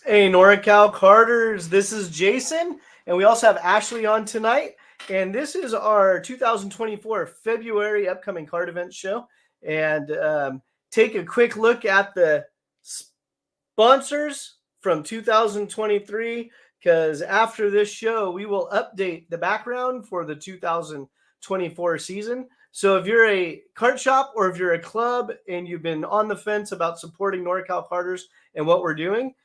Hey, Norcal Carters, this is Jason, and we also have Ashley on tonight. And this is our 2024 February upcoming card event show. And take a quick look at the sponsors from 2023, because after this show, we will update the background for the 2024 season. So if you're a kart shop or if you're a club and you've been on the fence about supporting NorCal Carters and what we're doing,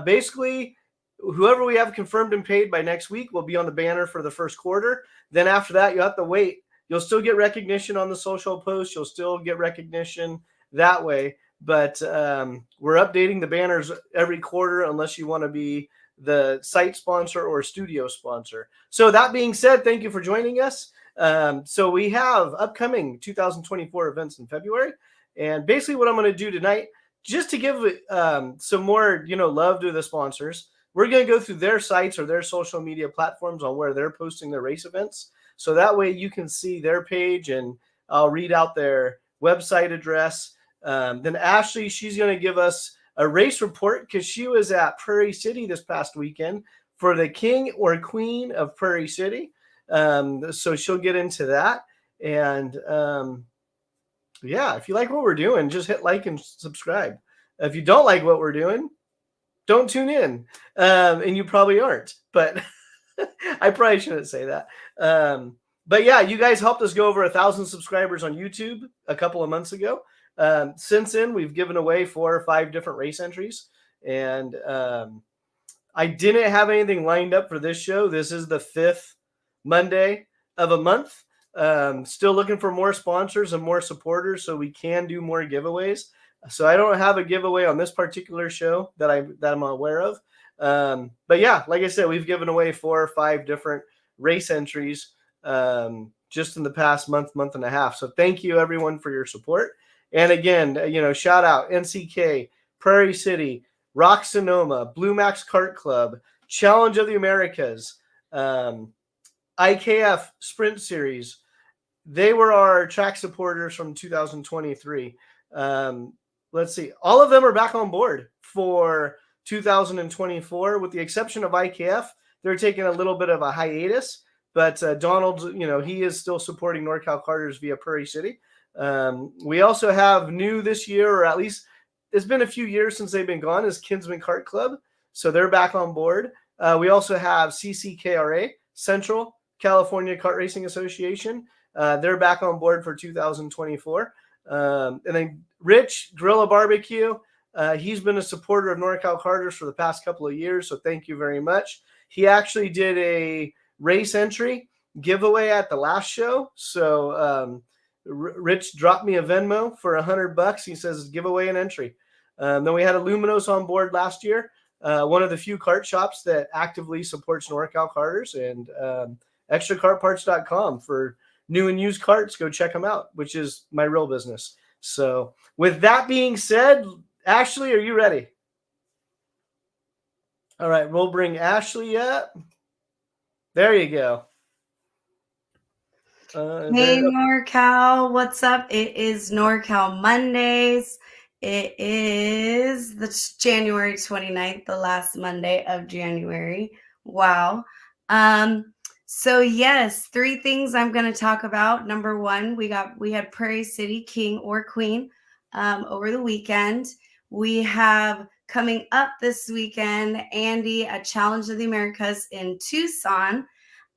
basically, whoever we have confirmed and paid by next week will be on the banner for the first quarter. Then after that, you'll have to wait. You'll still get recognition on the social posts. You'll still get recognition that way. But we're updating the banners every quarter unless you want to be the site sponsor or studio sponsor. So that being said, thank you for joining us. So we have upcoming 2024 events in February. And basically what I'm going to do tonight, just to give some more, love to the sponsors, we're going to go through their sites or their social media platforms on where they're posting their race events. So that way you can see their page, and I'll read out their website address. Then Ashley, she's going to give us a race report because she was at Prairie City this past weekend for the King or Queen of Prairie City. So she'll get into that. And yeah, if you like what we're doing, just hit like and subscribe. If you don't like what we're doing, don't tune in. And you probably aren't, but I probably shouldn't say that. But yeah, you guys helped us go over 1,000 subscribers on YouTube a couple of months ago. Since then, we've given away 4 or 5 different race entries. And I didn't have anything lined up for this show. This is the 5th Monday of a month. Still looking for more sponsors and more supporters so we can do more giveaways. So I don't have a giveaway on this particular show that I'm aware of. But yeah, like I said, we've given away 4 or 5 different race entries just in the past month and a half. So thank you everyone for your support. And again, shout out NCK, Prairie City, Rock Sonoma, Blue Max Kart Club, Challenge of the Americas, IKF Sprint Series. They were our track supporters from 2023. Let's see. All of them are back on board for 2024, with the exception of IKF. They're taking a little bit of a hiatus, but Donald, he is still supporting NorCal Carters via Prairie City. We also have new this year, or at least it's been a few years since they've been gone, is Kinsman Kart Club. So they're back on board. We also have CCKRA, Central California Kart Racing Association. They're back on board for 2024. And then Rich Gorilla Barbecue, he's been a supporter of NorCal Carters for the past couple of years, so thank you very much. He actually did a race entry giveaway at the last show. So Rich dropped me a Venmo for $100. He says, give away an entry. Then we had Illuminos on board last year, one of the few kart shops that actively supports NorCal Carters, and extrakartparts.com for new and used karts. Go check them out, which is my real business. So with that being said, Ashley, are you ready? All right, we'll bring Ashley up. There you go. Hey, NorCal, what's up? It is NorCal Mondays. It is the January 29th, the last Monday of January. Wow. So yes, 3 things I'm going to talk about. Number 1, we had Prairie City King or Queen over the weekend. We have coming up this weekend, Andy, a Challenge of the Americas in Tucson.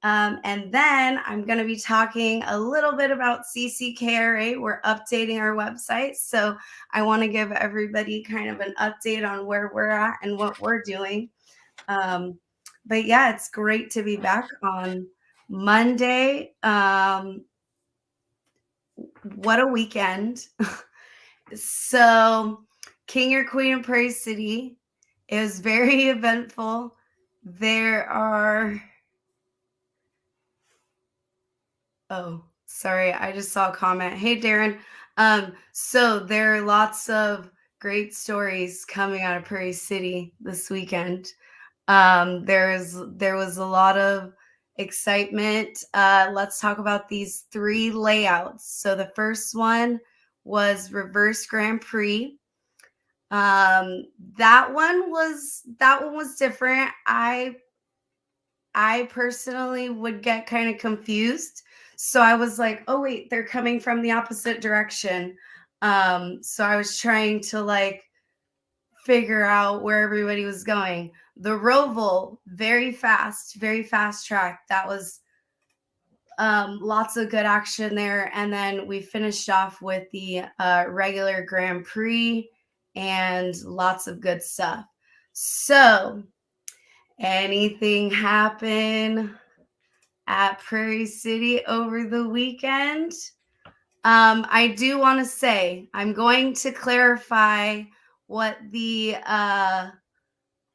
And then I'm going to be talking a little bit about CCKRA. We're updating our website. So I want to give everybody kind of an update on where we're at and what we're doing. But yeah, it's great to be back on Monday. What a weekend. So King or Queen of Prairie City, it was very eventful. Oh, sorry. I just saw a comment. Hey, Darren. So there are lots of great stories coming out of Prairie City this weekend. There was a lot of excitement. Let's talk about these 3 layouts. So the first one was Reverse Grand Prix. That one was different. I personally would get kind of confused. So I was like, oh wait, they're coming from the opposite direction. So I was trying to like figure out where everybody was going. The Roval, very fast track. That was lots of good action there. And then we finished off with the regular Grand Prix and lots of good stuff. So, anything happen at Prairie City over the weekend? I do want to say, I'm going to clarify what the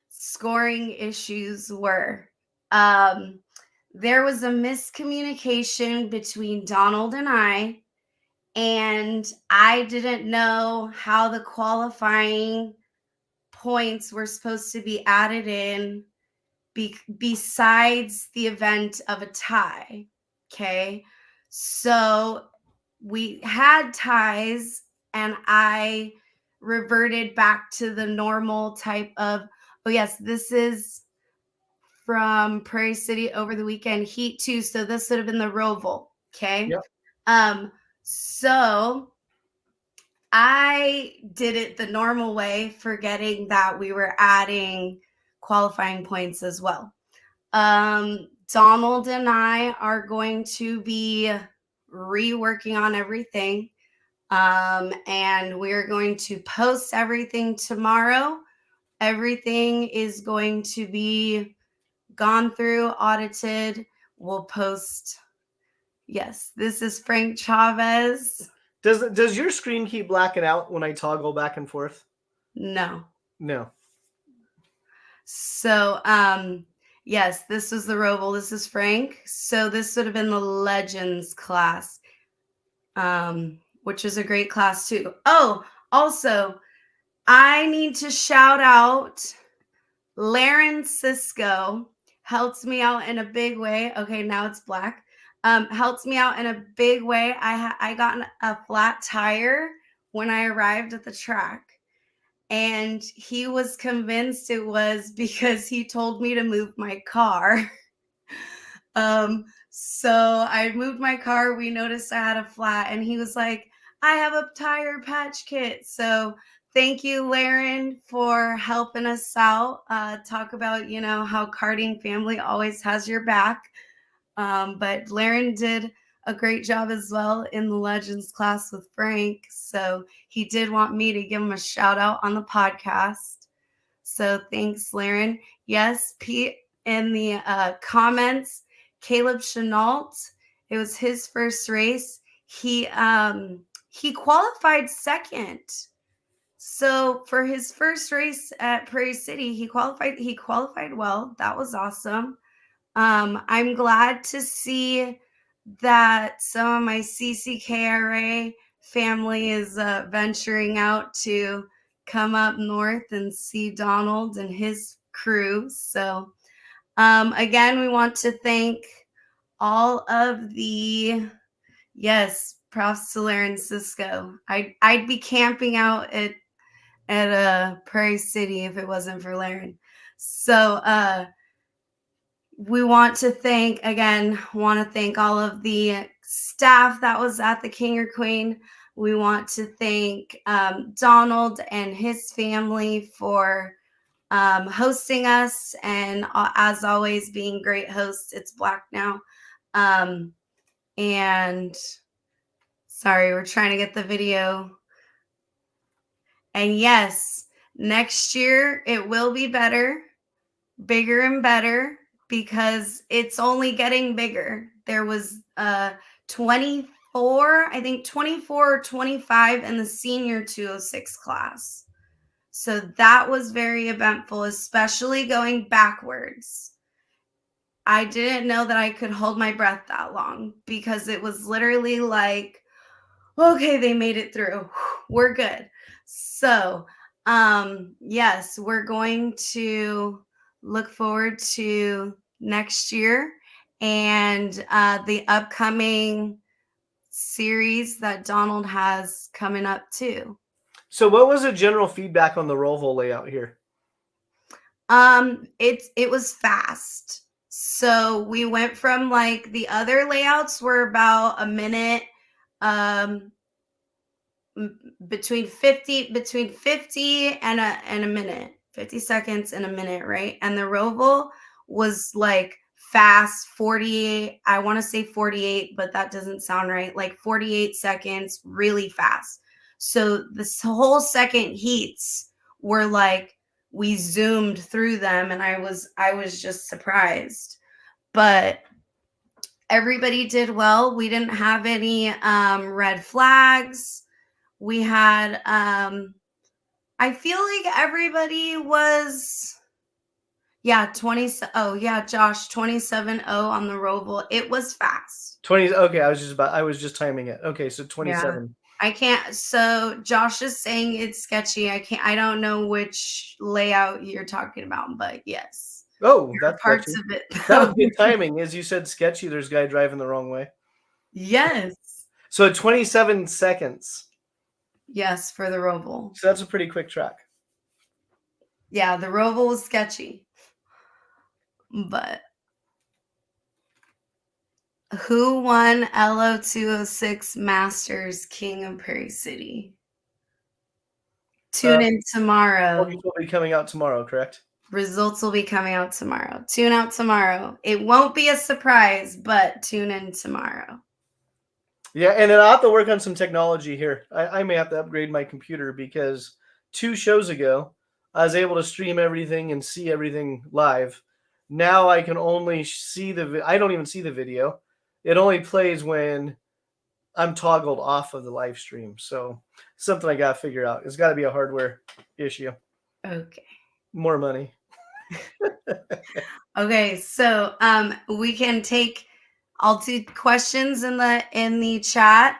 scoring issues were. There was a miscommunication between Donald and I didn't know how the qualifying points were supposed to be added in besides the event of a tie. Okay. So we had ties, and I reverted back to the normal type of, oh, yes, this is from Prairie City over the weekend, Heat 2. So this would have been the Roval. Okay. Yep. So I did it the normal way, forgetting that we were adding qualifying points as well. Donald and I are going to be reworking on everything. And we're going to post everything tomorrow. Everything is going to be gone through, audited. We'll post. Yes, this is Frank Chavez. Does your screen keep blacking out when I toggle back and forth? No. No. So, yes, this was the Roval. This is Frank. So this would have been the Legends class, which is a great class too. Oh, also, I need to shout out Laren Cisco. Helped me out in a big way. Okay, now it's black. Helped me out in a big way. I got a flat tire when I arrived at the track, and he was convinced it was because he told me to move my car. So I moved my car. We noticed I had a flat, and he was like, I have a tire patch kit. So thank you, Laren, for helping us out. Talk about, how Karting family always has your back. But Laren did a great job as well in the Legends class with Frank. So he did want me to give him a shout out on the podcast. So thanks, Laren. Yes, Pete, in the comments, Caleb Chenault, it was his first race. He qualified second. So for his first race at Prairie City, he qualified well. That was awesome. I'm glad to see that some of my CCKRA family is venturing out to come up north and see Donald and his crew. So again, we want to thank all of the, yes, props to Laren Cisco. I'd be camping out at Prairie City if it wasn't for Laren. So we want to thank all of the staff that was at the King or Queen. We want to thank Donald and his family for hosting us, and as always, being great hosts. It's black now. And sorry, we're trying to get the video. And yes, next year it will be better, bigger and better, because it's only getting bigger. There was 24, I think 24 or 25 in the senior 206 class. So that was very eventful, especially going backwards. I didn't know that I could hold my breath that long, because it was literally like, okay, they made it through. We're good. So, yes, we're going to look forward to next year and the upcoming series that Donald has coming up too. So what was the general feedback on the Roval layout here? It was fast. So we went from like the other layouts were about a minute, um, between 50 and a minute, 50 seconds and a minute, right? And the Roval was like fast 48. I want to say 48, but that doesn't sound right. Like 48 seconds, really fast. So this whole second heats were like we zoomed through them, and I was just surprised. But everybody did well. We didn't have any red flags. We had I feel like everybody was, yeah, 20. Oh yeah, Josh, 27-0 on the Roval. It was fast. 20. Okay, I was just timing it. Okay, so 27. I can't. So Josh is saying it's sketchy. I don't know which layout you're talking about, but yes. Oh, There that's are parts sketchy. of it. That was good timing. As you said, sketchy. There's a guy driving the wrong way. Yes. So 27 seconds. Yes, for the Roval. So that's a pretty quick track. Yeah, the Roval was sketchy. But who won LO206 Masters King of Prairie City? Tune in tomorrow. Will be coming out tomorrow, correct? Results will be coming out tomorrow. Tune out tomorrow. It won't be a surprise, but tune in tomorrow. Yeah, and then I'll have to work on some technology here. I may have to upgrade my computer because 2 shows ago, I was able to stream everything and see everything live. Now I can only see I don't even see the video. It only plays when I'm toggled off of the live stream. So something I got to figure out. It's got to be a hardware issue. Okay. More money. Okay, so we can take, I'll do questions in the chat.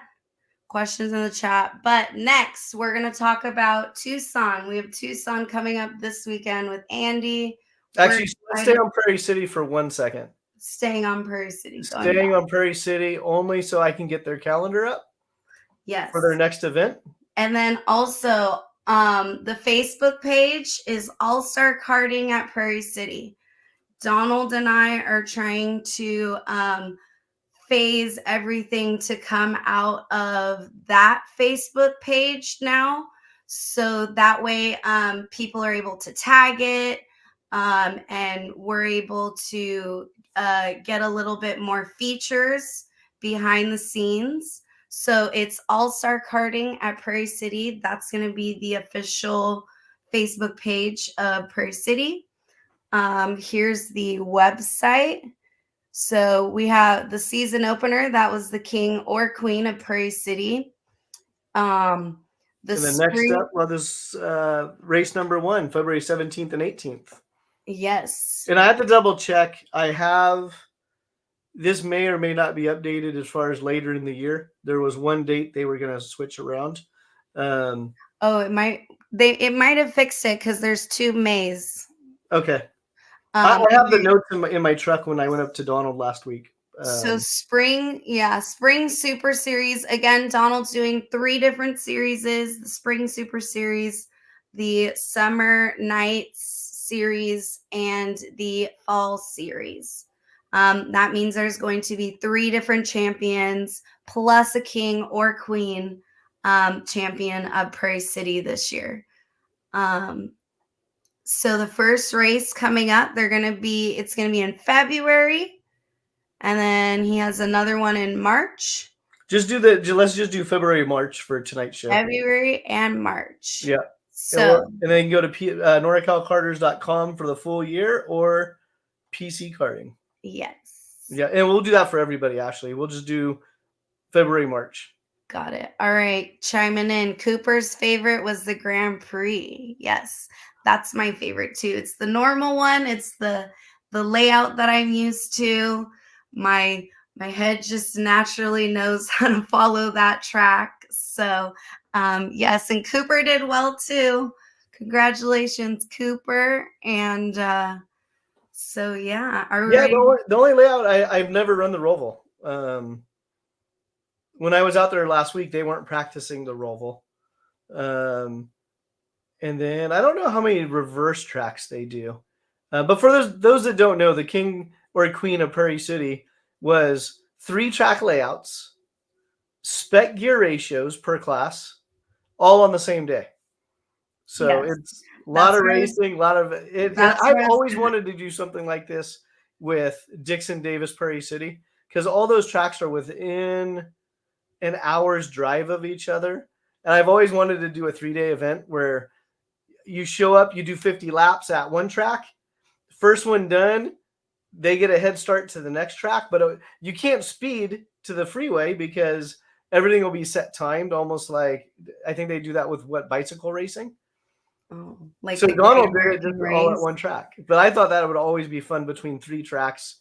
Questions in the chat. But next, we're going to talk about Tucson. We have Tucson coming up this weekend with Andy. Actually, let's stay on Prairie City for 1 second. Staying on Prairie City. Staying on Prairie City only so I can get their calendar up. Yes. For their next event. And then also, the Facebook page is All Star Karting at Prairie City. Donald and I are trying to phase everything to come out of that Facebook page now. So that way people are able to tag it, and we're able to get a little bit more features behind the scenes. So it's All Star Karting at Prairie City. That's going to be the official Facebook page of Prairie City. Here's the website. So we have the season opener. That was the king or queen of Prairie City. The next up, well, this race number 1, February 17th and 18th. Yes. And I have to double check. This may or may not be updated as far as later in the year. There was one date they were going to switch around. It might have fixed it because there's 2 Mays. Okay. I have the notes in my truck when I went up to Donald last week. So spring Super Series. Again, Donald's doing 3 different series: the Spring Super Series, the Summer Nights Series, and the Fall Series. That means there's going to be 3 different champions plus a king or queen champion of Prairie City this year. So the first race coming up, it's going to be in February, and then he has another one in March. Let's just do February, March for tonight's show. February and March. Yeah. So and then go to norcalkarters.com for the full year or PC karting. Yes. Yeah, and we'll do that for everybody, Ashley. We'll just do February, March. Got it. All right, chiming in. Cooper's favorite was the Grand Prix. Yes, that's my favorite too. It's the normal one. It's the layout that I'm used to. My head just naturally knows how to follow that track. So yes, and Cooper did well too. Congratulations, Cooper. And so yeah, the only layout I've never run the Roval. When I was out there last week, they weren't practicing the Roval. Um, and then I don't know how many reverse tracks they do. But for those that don't know, the king or queen of Prairie City was 3-track layouts, spec gear ratios per class, all on the same day. So Yes. it's a lot That's of where racing, a lot of it. And that's I've where I was always gonna wanted to do something like this with Dixon Davis Prairie City because all those tracks are within an hour's drive of each other. And I've always wanted to do a 3-day event where you show up, you do 50 laps at one track. First one done, they get a head start to the next track, but you can't speed to the freeway because everything will be set timed, almost like I think they do that with what bicycle racing. like So the Great Donald did it American just all at Race. one track, but I thought that would always be fun between 3 tracks.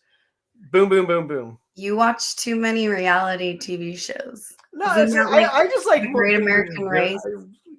Boom, boom, boom, boom. You watch too many reality TV shows. No, Isn't it's that like I just like the when Great things are just American Race?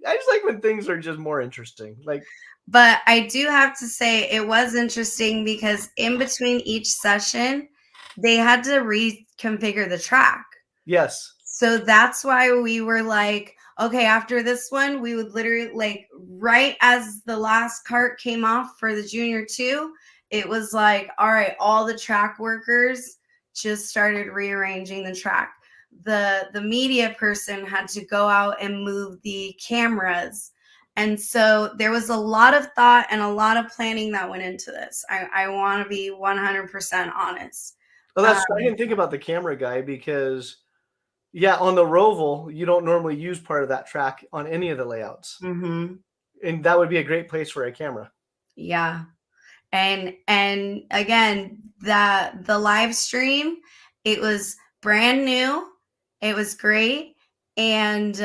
I just like when things are just more interesting. Like But I do have to say it was interesting because in between each session, they had to reconfigure the track. yes, So that's why we were like, okay, after this one, we would literally like right as the last cart came off for the junior 2, it was like, all right, all the track workers just started rearranging the track. The media person had to go out and move the cameras. And so there was a lot of thought and a lot of planning that went into this. I want to be 100% honest. well, that's I Um, didn't think about the camera guy because yeah, on the Roval you don't normally use part of that track on any of the layouts, mhm. and that would be a great place for a camera. Yeah. And again, the live stream, it was brand new. It was great. And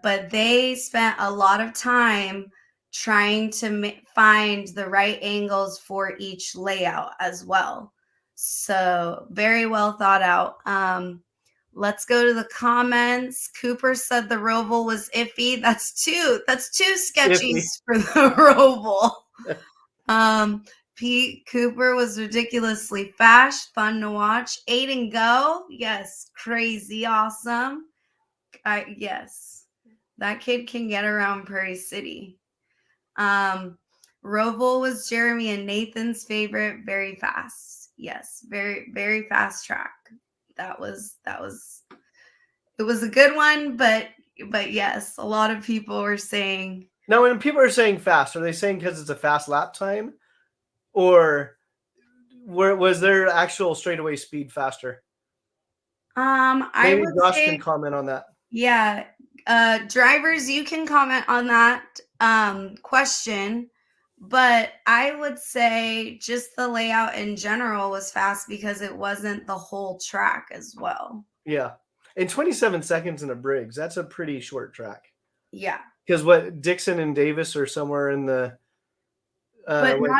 but they spent a lot of time trying to find the right angles for each layout as well. So very well thought out. Let's go to the comments. Cooper said the Roval was iffy. That's two Iffy. sketchies for the Roval. Pete Cooper was ridiculously fast, fun to watch. Aiden Go, yes, crazy awesome. Yes, that kid can get around Prairie City. Roval was Jeremy and Nathan's favorite. Very fast, yes, very fast track. That was it was a good one, but yes, a lot of people were saying. Now, when people are saying fast, are they saying because it's a fast lap time, or was their actual straightaway speed faster? I Maybe would Josh can say, comment on that. yeah. Drivers, you can comment on that question, but I would say just the layout in general was fast because it wasn't the whole track as well. Yeah, in 27 seconds in a Briggs, that's a pretty short track. Yeah. Because what Dixon and Davis are somewhere in the But what,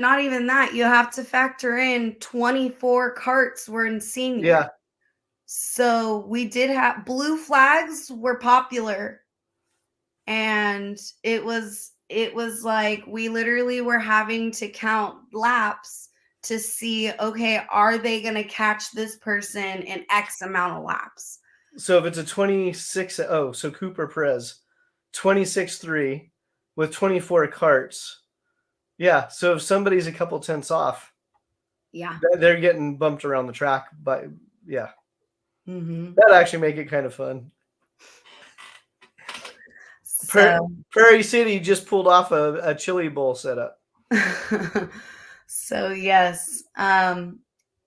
not even that. You have to factor in 24 carts were in senior. yeah. So we did have blue flags were popular, and it was like we literally were having to count laps to see, okay, are they going to catch this person in X amount of laps? So if it's a 26, so Cooper Perez, 26.3 with 24 carts. Yeah, so if somebody's a couple tenths off, Yeah. they're getting bumped around the track. But yeah, Mm-hmm. that actually make it kind of fun. So, Prairie City just pulled off a chili bowl setup. so yes,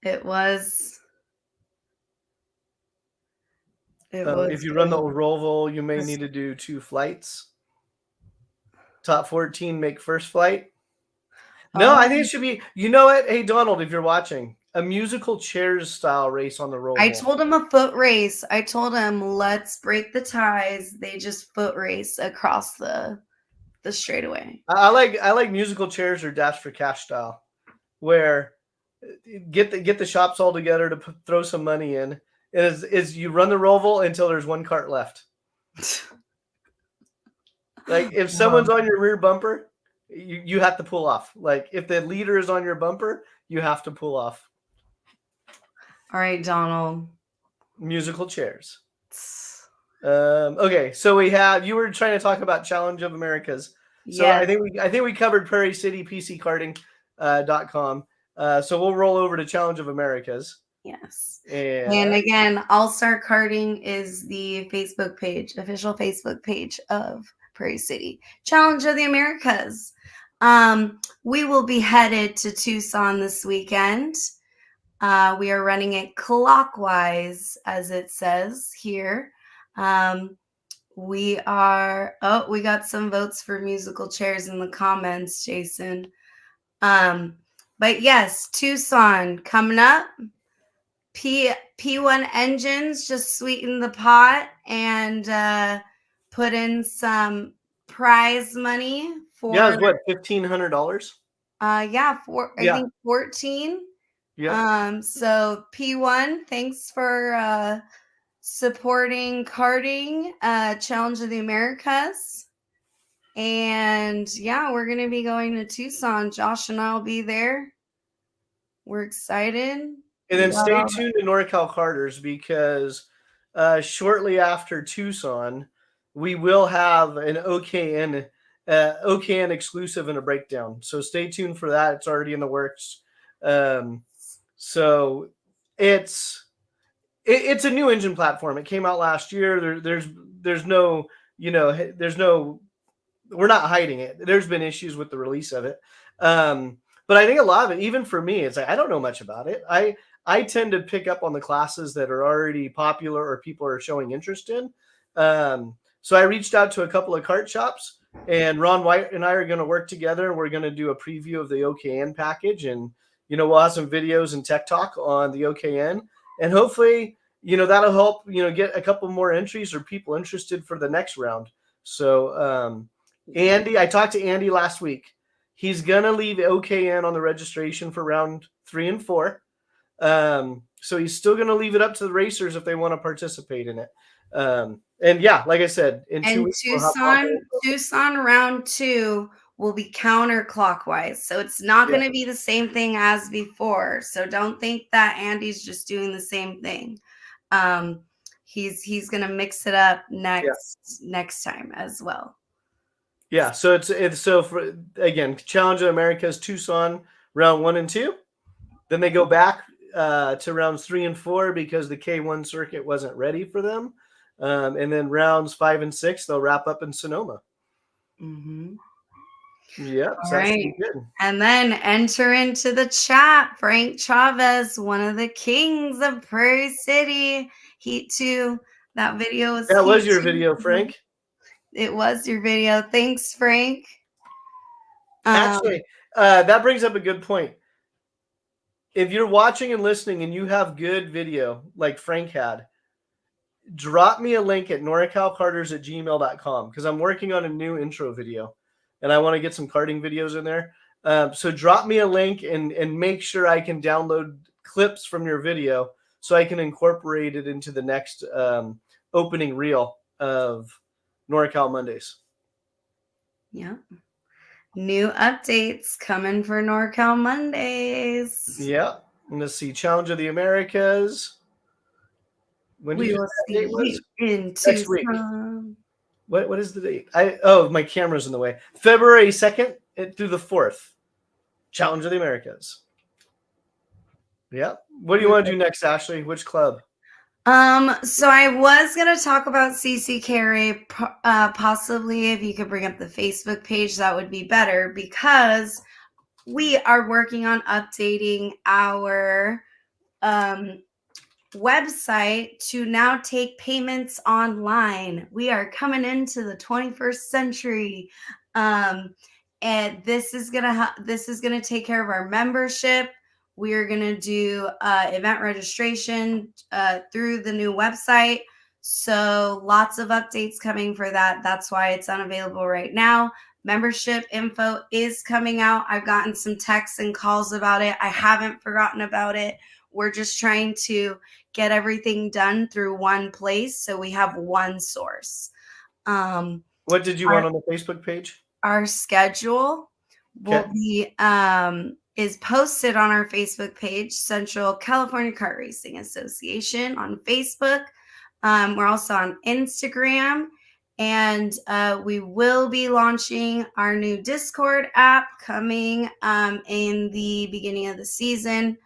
it was. If you run the Roval, you may need to do 2 flights. Top 14 make first flight. No, I think it should be. You know what? Hey, Donald, if you're watching, a musical chairs style race on the Roval. I told him a foot race. I told him, let's break the ties. They just foot race across the straightaway. I like musical chairs or Dash for Cash style, where get the shops all together to throw some money in. Is you run the Roval until there's one cart left. Like if someone's on your rear bumper, you have to pull off. Like if the leader is on your bumper, you have to pull off. All right, Donald. Musical chairs. Okay, so you were trying to talk about Challenge of Americas. So Yes. I think we covered Prairie City PC Karting .com. So we'll roll over to Challenge of Americas. Yes. And And again, All Star Karting is the Facebook page, official Facebook page of Prairie City Challenge of the Americas. We will be headed to Tucson this weekend. We are running it clockwise, as it says here. We got some votes for musical chairs in the comments, Jason. But yes, Tucson coming up. P1 engines just sweeten the pot and put in some prize money yeah, it for was what, $1,500? I think 14. Yeah. So P1, thanks for supporting karting, Challenge of the Americas. And yeah, we're gonna be going to Tucson. Josh and I'll be there. We're excited. And then stay tuned to Norcal Carters because shortly after Tucson, we will have an OKN exclusive and a breakdown. So stay tuned for that. It's already in the works. So it's a new engine platform. It came out last year. There's no, there's no, we're not hiding it. There's been issues with the release of it. But I think a lot of it, even for me, it's like I don't know much about it. I tend to pick up on the classes that are already popular or people are showing interest in. So I reached out to a couple of kart shops, and Ron White and I are going to work together. We're going to do a preview of the OKN package, and we'll have some videos and tech talk on the OKN, and hopefully that'll help get a couple more entries or people interested for the next round. So Andy, I talked to Andy last week. He's gonna leave OKN on the registration for round 3 and 4. So he's still gonna leave it up to the racers if they want to participate in it. And yeah, like I said, in 2 weeks Tucson round 2 will be counterclockwise. So it's not going to be the same thing as before. So don't think that Andy's just doing the same thing. He's going to mix it up next time as well. Yeah, so it's so for again, Challenge of America's Tucson round 1 and 2. Then they go back to rounds 3 and 4 because the K1 circuit wasn't ready for them. And then rounds 5 and 6, they'll wrap up in Sonoma. Mm-hmm. Yeah, so right. Good. And then enter into the chat, Frank Chavez, one of the kings of Prairie City, Heat 2. That video was that was your video, Frank. It was your video. Thanks, Frank. Actually, that brings up a good point. If you're watching and listening and you have good video like Frank had, drop me a link at norcalcarters@gmail.com because I'm working on a new intro video and I want to get some karting videos in there. So drop me a link and make sure I can download clips from your video so I can incorporate it into the next opening reel of NorCal Mondays. Yeah. New updates coming for NorCal Mondays. Yeah. And let's see. Challenge of the Americas. When did you say that date was? Next week. What is the date? My camera's in the way. February 2nd through the 4th. Challenge of the Americas. Yeah. What do you want to do next, Ashley? Which club? So I was going to talk about CC Carey. Possibly if you could bring up the Facebook page, that would be better because we are working on updating our website to now take payments online. We are coming into the 21st century. And this is gonna take care of our membership. We are gonna do event registration through the new website. So lots of updates coming for that. That's why it's unavailable right now. Membership info is coming out. I've gotten some texts and calls about it. I haven't forgotten about it. We're just trying to get everything done through one place so we have one source. What did you want on the Facebook page? Our schedule will be is posted on our Facebook page, Central California Kart Racing Association on Facebook. We're also on Instagram, and we will be launching our new Discord app coming in the beginning of the season,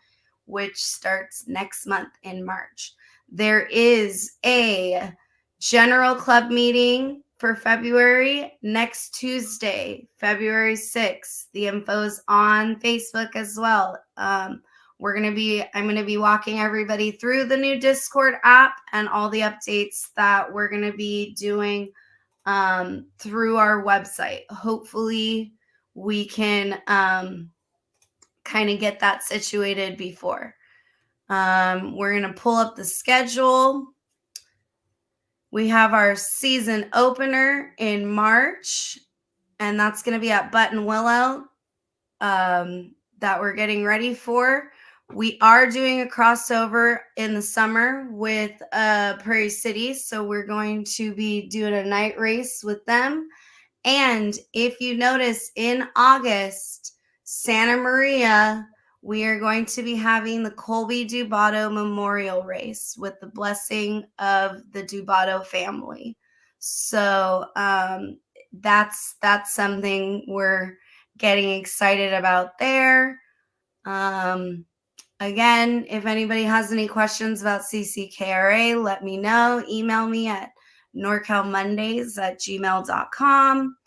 which starts next month in March. There is a general club meeting for February next Tuesday, February 6th. The info is on Facebook as well. I'm going to be walking everybody through the new Discord app and all the updates that we're going to be doing through our website. Hopefully we can kind of get that situated before. We're going to pull up the schedule. We have our season opener in March, and that's going to be at Button Willow that we're getting ready for. We are doing a crossover in the summer with Prairie City, so we're going to be doing a night race with them. And if you notice, in August, Santa Maria, we are going to be having the Colby Dubato Memorial Race with the blessing of the Dubato family. So that's something we're getting excited about there. Again, if anybody has any questions about CCKRA, let me know. Email me at norcalmondays@gmail.com,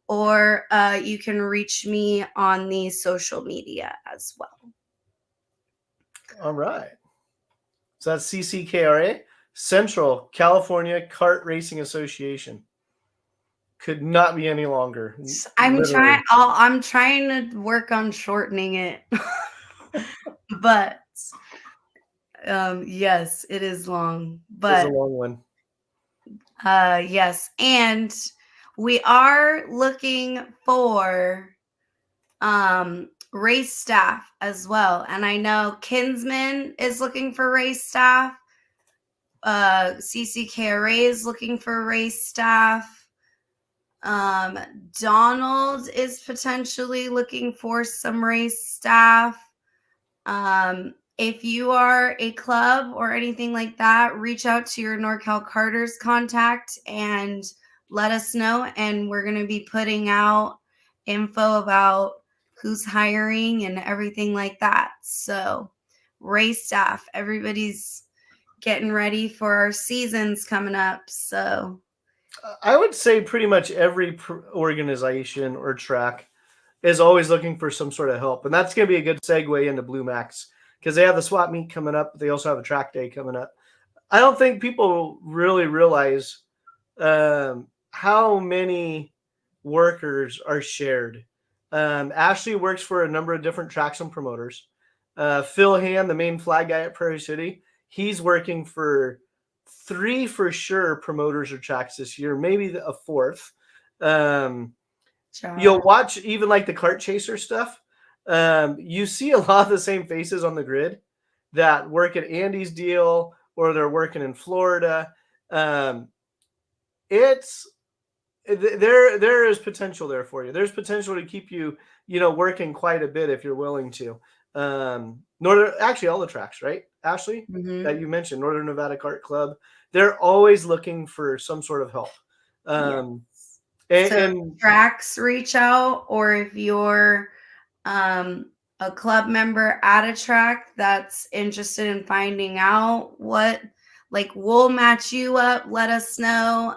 or you can reach me on the social media as well. All right. So that's CCKRA, Central California Kart Racing Association. Could not be any longer. I'm trying to work on shortening it. But yes, it is long. But it's a long one. Yes, and we are looking for race staff as well. And I know Kinsman is looking for race staff. CCKRA is looking for race staff. Donald is potentially looking for some race staff. If you are a club or anything like that, reach out to your Norcal Carters contact and let us know. And we're going to be putting out info about who's hiring and everything like that. So race staff, everybody's getting ready for our seasons coming up. So I would say pretty much every organization or track is always looking for some sort of help. And that's going to be a good segue into Blue Max because they have the swap meet coming up. They also have a track day coming up. I don't think people really realize how many workers are shared. Ashley works for a number of different tracks and promoters. Phil Han, the main flag guy at Prairie City, he's working for 3 for sure promoters or tracks this year, maybe a 4th. You'll watch even like the Kart Chaser stuff. You see a lot of the same faces on the grid that work at Andy's deal or they're working in Florida. It's there is potential there for you. There's potential to keep you, working quite a bit if you're willing to. Actually all the tracks, right, Ashley, that you mentioned, Northern Nevada Kart Club, they're always looking for some sort of help. And tracks reach out, or if you're a club member at a track that's interested in finding out we'll match you up, let us know,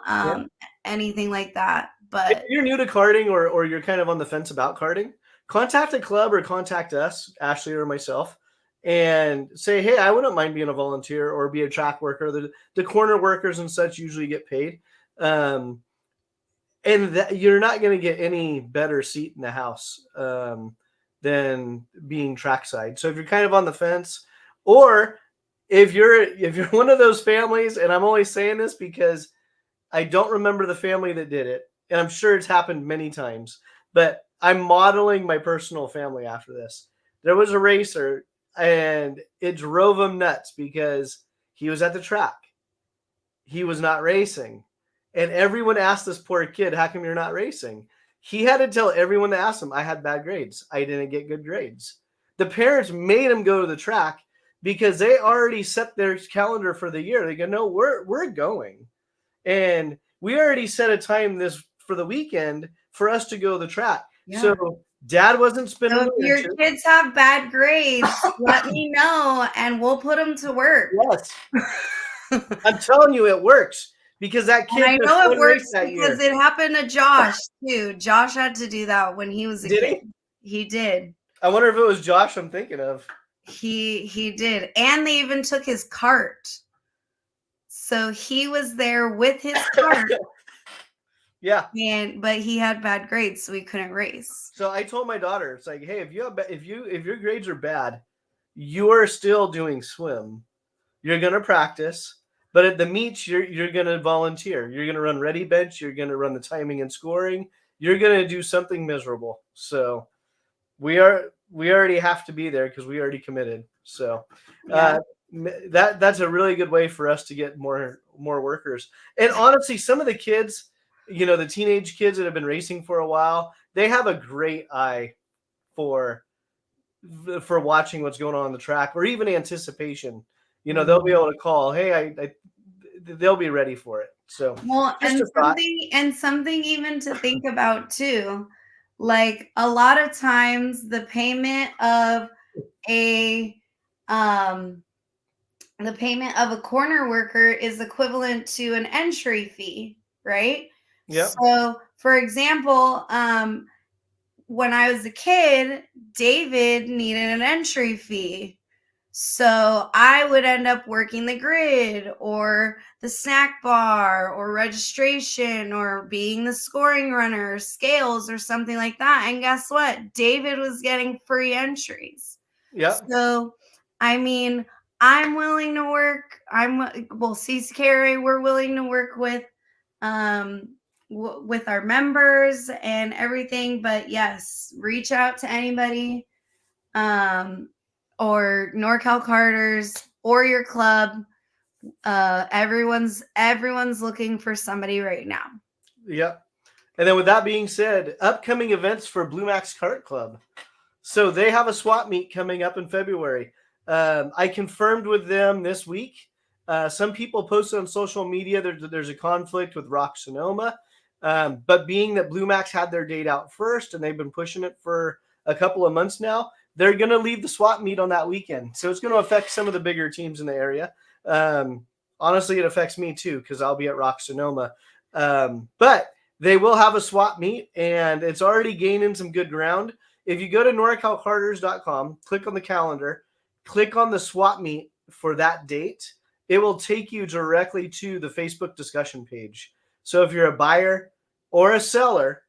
anything like that. But if you're new to karting or you're kind of on the fence about karting, contact a club or contact us, Ashley or myself, and say, hey, I wouldn't mind being a volunteer or be a track worker. The corner workers and such usually get paid. And that you're not going to get any better seat in the house than being trackside. So if you're kind of on the fence, or if you're one of those families, and I'm only saying this because I don't remember the family that did it, and I'm sure it's happened many times, but I'm modeling my personal family after this. There was a racer, and it drove him nuts because he was at the track. He was not racing. And everyone asked this poor kid, how come you're not racing? He had to tell everyone that asked him, I had bad grades. I didn't get good grades. The parents made him go to the track. because they already set their calendar for the year. They go, no, we're going, and we already set a time this for the weekend for us to go to the track. Yeah. So Dad wasn't spending So if the your winter. kids have bad grades, let me know and we'll put them to work. Yes, I'm telling you, it works because that And kid I just know it one works race that because year. it happened to Josh too. Josh had to do that when he was a Did kid. he? He did. I wonder if it was Josh I'm thinking of. He did. And they even took his cart. So he was there with his cart. Yeah. But he had bad grades, so he couldn't race. So I told my daughter, it's like, hey, if your grades are bad, you are still doing swim. You're gonna practice, but at the meets, you're gonna volunteer. You're gonna run ready bench. You're gonna run the timing and scoring. You're gonna do something miserable. So we already have to be there because we already committed. So Yeah. that's a really good way for us to get more workers. And honestly, some of the kids, the teenage kids that have been racing for a while, they have a great eye for watching what's going on the track, or even anticipation. They'll be able to call, hey, they'll be ready for it. So Well, just and a thought. something even to think about too. Like a lot of times the payment of a corner worker is equivalent to an entry fee, right? Yep. So, for example, when I was a kid, David needed an entry fee. So I would end up working the grid or the snack bar or registration or being the scoring runner, scales or something like that. And guess what? David was getting free entries. Yep. So, I mean, I'm willing to work. CC Carry, we're willing to work with with our members and everything. But yes, reach out to anybody. Or Norcal Carters or your club. Everyone's looking for somebody right now. Yep. And then with that being said, upcoming events for Blue Max Kart Club. So they have a swap meet coming up in February. I confirmed with them this week. Some people posted on social media there's a conflict with Rock Sonoma. But being that Blue Max had their date out first and they've been pushing it for a couple of months now, they're going to leave the swap meet on that weekend. So it's going to affect some of the bigger teams in the area. Honestly, it affects me too because I'll be at Rock Sonoma. But they will have a swap meet, and it's already gaining some good ground. If you go to norcalcarters.com, click on the calendar, click on the swap meet for that date, it will take you directly to the Facebook discussion page. So if you're a buyer or a seller,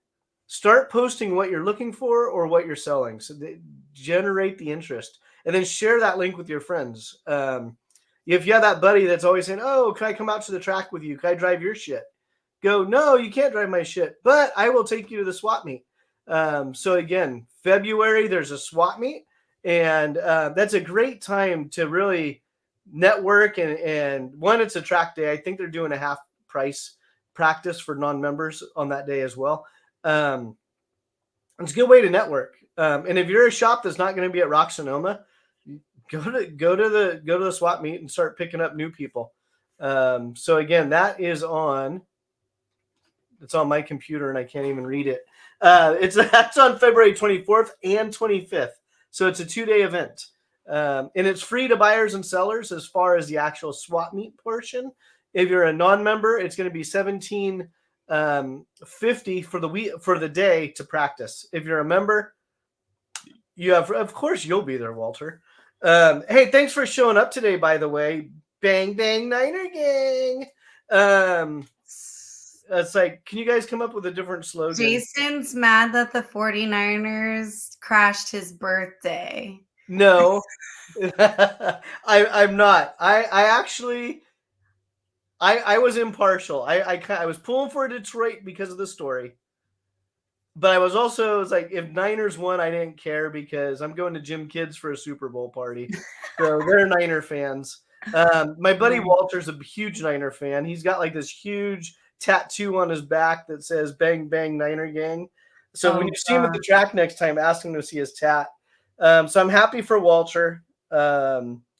start posting what you're looking for or what you're selling. So they generate the interest, and then share that link with your friends. If you have that buddy that's always saying, oh, can I come out to the track with you? Can I drive your shit? Go, no, you can't drive my shit, but I will take you to the swap meet. So again, February, there's a swap meet, and that's a great time to really network. And one, it's a track day. I think they're doing a half price practice for non-members on that day as well. It's a good way to network. And if you're a shop that's not going to be at Rock Sonoma, go to the swap meet and start picking up new people. So again, that's on my computer and I can't even read it. That's on February 24th and 25th. So it's a 2-day event. And it's free to buyers and sellers as far as the actual swap meet portion. If you're a non-member, it's going to be $17.50 for the day to practice. If you're a member, of course you'll be there, Walter. Hey, thanks for showing up today, by the way. Bang, bang, Niner gang. It's like, can you guys come up with a different slogan? Jason's mad that the 49ers crashed his birthday. No, I'm not. I actually, I was impartial. I was pulling for Detroit because of the story. But I was like, if Niners won, I didn't care because I'm going to Jim Kids for a Super Bowl party. So they're Niner fans. My buddy Walter's a huge Niner fan. He's got like this huge tattoo on his back that says "Bang Bang Niner Gang." So when you see him at the track next time, ask him to see his tat. So I'm happy for Walter.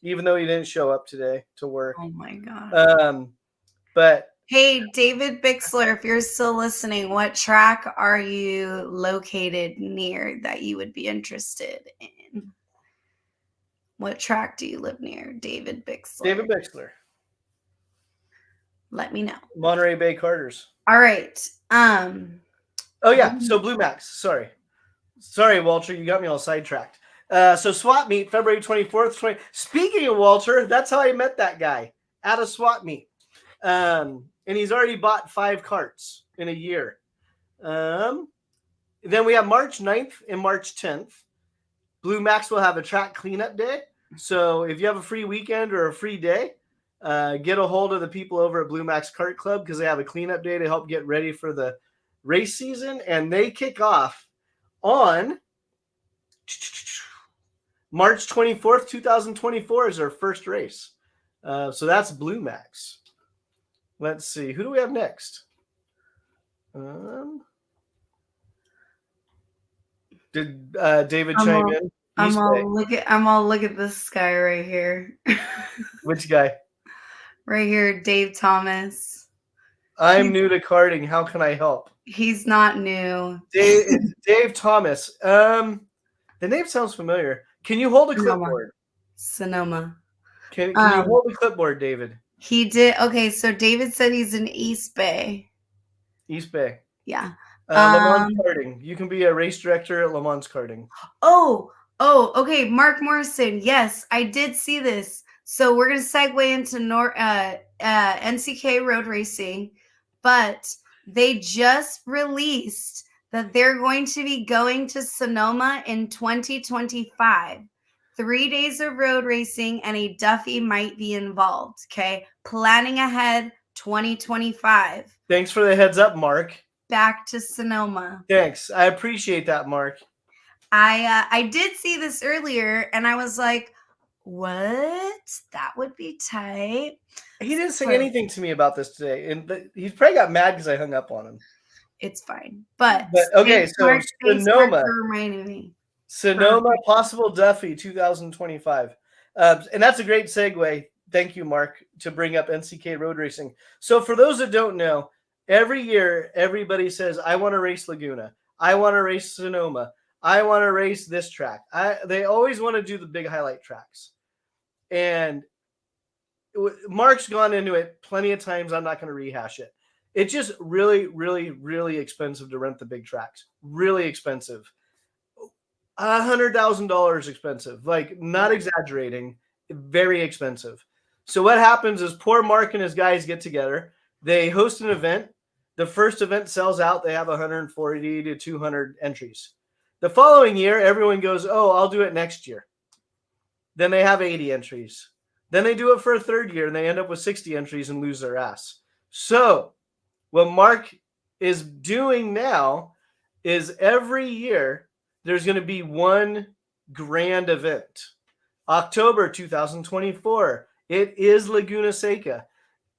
even though he didn't show up today to work. Oh my God. But hey, David Bixler, if you're still listening, what track are you located near that you would be interested in? What track do you live near, David Bixler? David Bixler. Let me know. Monterey Bay Carters. All right. Oh yeah, so Blue Max. Sorry, Walter, you got me all sidetracked. So swap meet February 24th. Speaking of Walter, that's how I met that guy at a swap meet. And he's already bought 5 carts in a year. Then we have March 9th and March 10th. Blue Max will have a track cleanup day. So if you have a free weekend or a free day, get a hold of the people over at Blue Max Kart Club because they have a cleanup day to help get ready for the race season. And they kick off on March 24th, 2024 is our first race. So that's Blue Max. Let's see. Who do we have next? Did David chime in? I'm all look at this guy right here. Which guy? Right here, Dave Thomas. I'm new to karting. How can I help? He's not new. Dave Thomas. The name sounds familiar. Can you hold a clipboard? Sonoma. Can you hold a clipboard, David? He did. Okay, so David said he's in East Bay. East Bay. Yeah. Le Mans Karting. You can be a race director at Le Mans Karting. Oh, okay. Mark Morrison. Yes, I did see this. So we're going to segue into NCK road racing, but they just released that they're going to be going to Sonoma in 2025. 3 days of road racing and a Duffy might be involved. Okay. Planning ahead 2025. Thanks for the heads up, Mark. Back to Sonoma. Thanks. I appreciate that, Mark. I did see this earlier and I was like, what? That would be tight. He didn't say anything to me about this today. And he's probably got mad because I hung up on him. It's fine. But okay, so Sonoma. Reminding me. Sonoma Possible Duffy 2025. And that's a great segue. Thank you, Mark, to bring up NCK road racing. So for those that don't know, every year, everybody says, I want to race Laguna. I want to race Sonoma. I want to race this track. They always want to do the big highlight tracks. And Mark's gone into it plenty of times. I'm not going to rehash it. It's just really, really, really expensive to rent the big tracks. Really expensive. $100,000 expensive. Like, not exaggerating. Very expensive. So what happens is poor Mark and his guys get together. They host an event. The first event sells out. They have 140 to 200 entries. The following year, everyone goes, oh, I'll do it next year. Then they have 80 entries. Then they do it for a third year, and they end up with 60 entries and lose their ass. So what Mark is doing now is every year there's going to be one grand event. October 2024, it is Laguna Seca.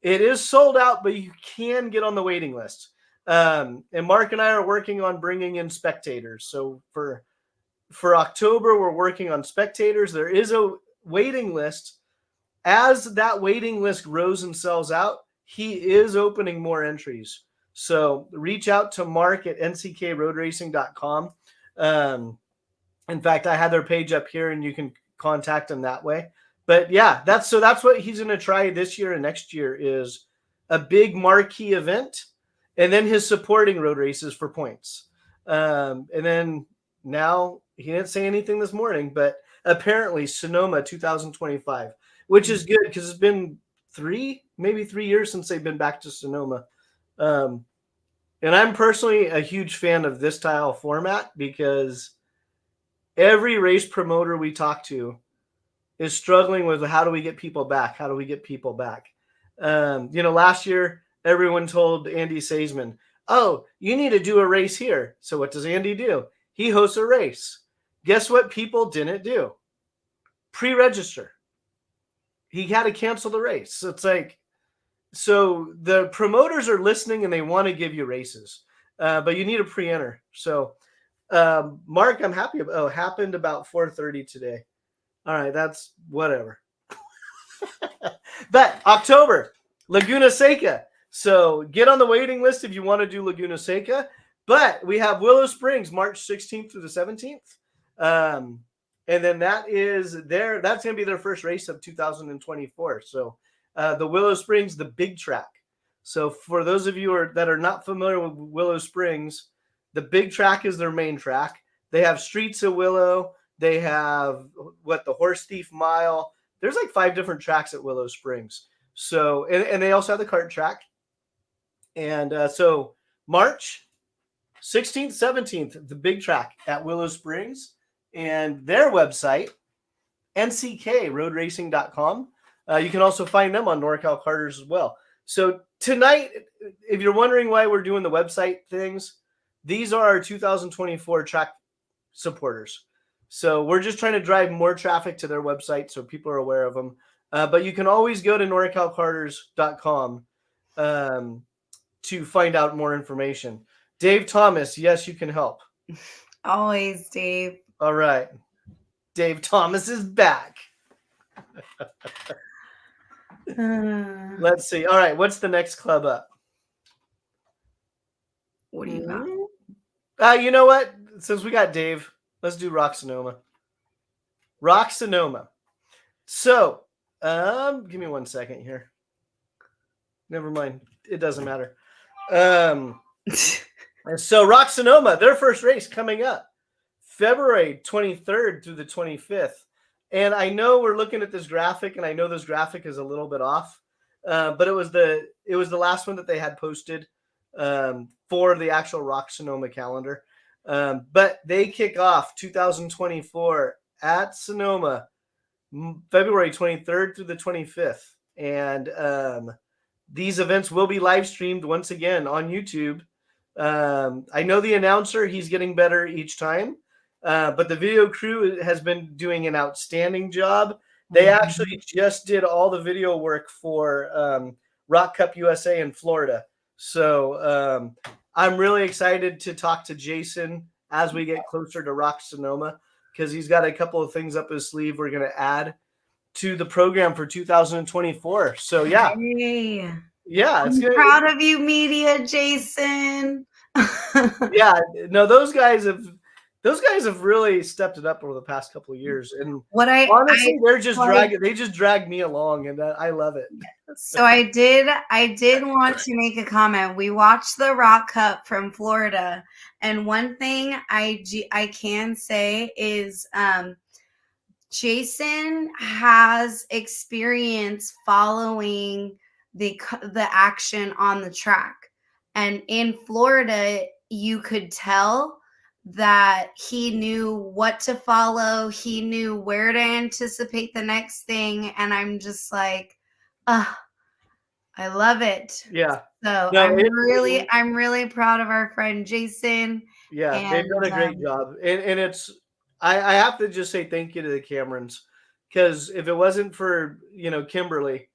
It is sold out, but you can get on the waiting list. And Mark and I are working on bringing in spectators. So for October, we're working on spectators. There is a waiting list. As that waiting list grows and sells out, he is opening more entries. So reach out to Mark at nckroadracing.com. In fact, I had their page up here, and you can contact him that way. But yeah, that's what he's going to try this year and next year is a big marquee event, and then his supporting road races for points. And then now he didn't say anything this morning, but apparently Sonoma 2025, which is good because it's been maybe 3 years since they've been back to Sonoma. And I'm personally a huge fan of this style format because every race promoter we talk to is struggling with how do we get people back? How do we get people back? Last year, everyone told Andy Seisman, oh, you need to do a race here. So what does Andy do? He hosts a race. Guess what people didn't do? Pre-register. He had to cancel the race. So it's like, so the promoters are listening and they want to give you races, but you need to pre-enter. So Mark, I'm happy about happened about 4:30 today. All right, that's whatever. But October, Laguna Seca. So get on the waiting list if you want to do Laguna Seca. But we have Willow Springs, March 16th through the 17th. And then that's going to be their first race of 2024. So the Willow Springs, the big track. So for those of you that are not familiar with Willow Springs, the big track is their main track. They have Streets of Willow. They have the Horse Thief Mile. There's like 5 different tracks at Willow Springs. So, and they also have the kart track. And so March 16th, 17th, the big track at Willow Springs, and their website, nckroadracing.com. You can also find them on Norcal Karters as well. So tonight, if you're wondering why we're doing the website things, these are our 2024 track supporters. So we're just trying to drive more traffic to their website so people are aware of them. But you can always go to norcalkarters.com to find out more information. Dave Thomas, yes, you can help. Always, Dave. All right. Dave Thomas is back. Let's see. All right. What's the next club up? What do you got? You know what? Since we got Dave, let's do Rock Sonoma. Rock Sonoma. So, give me 1 second here. Never mind. It doesn't matter. So Rock Sonoma, their first race coming up February 23rd through the 25th. And I know we're looking at this graphic, and I know this graphic is a little bit off, but it was the last one that they had posted for the actual Rock Sonoma calendar. But they kick off 2024 at Sonoma, February 23rd through the 25th. And these events will be live streamed once again on YouTube. I know the announcer, he's getting better each time. But the video crew has been doing an outstanding job. They actually just did all the video work for Rock Cup USA in Florida. So I'm really excited to talk to Jason as we get closer to Rock Sonoma, because he's got a couple of things up his sleeve we're going to add to the program for 2024. So yeah. Hey. Yeah. I'm proud of you, media, Jason. Yeah. No, those guys have really stepped it up over the past couple of years, and honestly, they just drag me along, and I love it. So I did want to make a comment. We watched the Rock Cup from Florida, and one thing I can say is Jason has experience following the action on the track, and in Florida, you could tell that he knew what to follow. He knew where to anticipate the next thing. And I'm just like, I love it. Yeah. So no, I'm really proud of our friend Jason. Yeah, they've done a great job. And it's, I have to just say thank you to the Camerons, because if it wasn't for, Kimberly,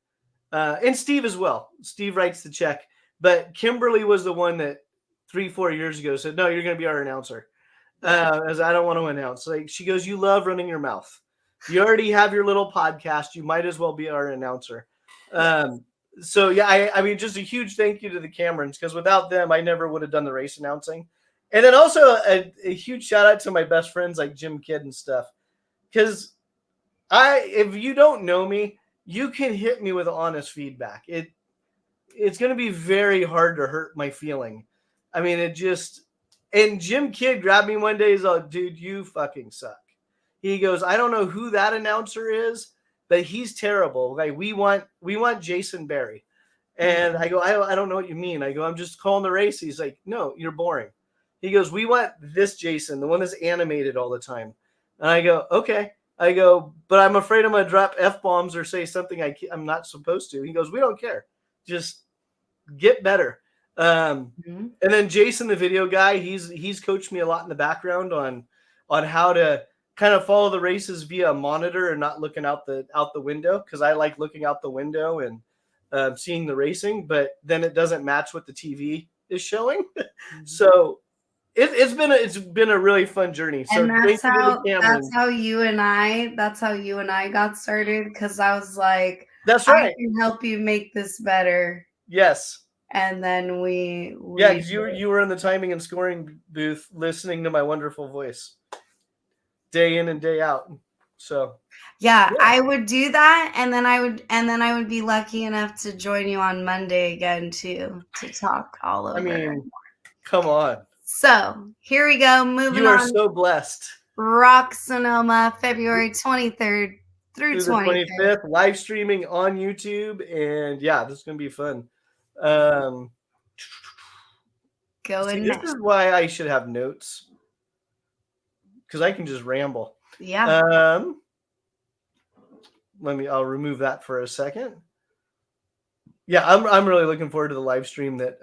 and Steve as well, Steve writes the check, but Kimberly was the one that 3-4 years ago said, no, you're going to be our announcer. As I don't want to announce. Like, she goes, you love running your mouth. You already have your little podcast. You might as well be our announcer. So yeah, I mean, just a huge thank you to the Camerons, because without them, I never would have done the race announcing. And then also a huge shout out to my best friends like Jim Kidd and stuff. Because if you don't know me, you can hit me with honest feedback. It's going to be very hard to hurt my feeling. I mean, and Jim Kidd grabbed me one day. He's like, dude, you fucking suck. He goes, I don't know who that announcer is, but he's terrible. Like, we want Jason Berry. And I go, I don't know what you mean. I go, I'm just calling the race. He's like, no, you're boring. He goes, we want this Jason, the one that's animated all the time. And I go, okay. I go, but I'm afraid I'm going to drop F-bombs or say something I'm not supposed to. He goes, we don't care. Just get better. And then Jason, the video guy, he's coached me a lot in the background on how to kind of follow the races via a monitor and not looking out the window, because I like looking out the window and seeing the racing, but then it doesn't match what the TV is showing. So it's been a really fun journey. So and that's how you and I got started, because I was like, That's I right. can help you make this better. Yes. And then Yeah, we because you were in the timing and scoring booth listening to my wonderful voice day in and day out. So yeah, yeah. I would do that, and then I would be lucky enough to join you on Monday again to talk all I over. mean, come on. So here we go, moving You are on. so blessed. Rock Sonoma, February 23rd through Through the 25th. 25th, live streaming on YouTube, and yeah, this is gonna be fun. Um, see, Going this next. is why I should have notes because I can just ramble. Yeah. Um, I'll remove that for a second. Yeah, I'm really looking forward to the live stream that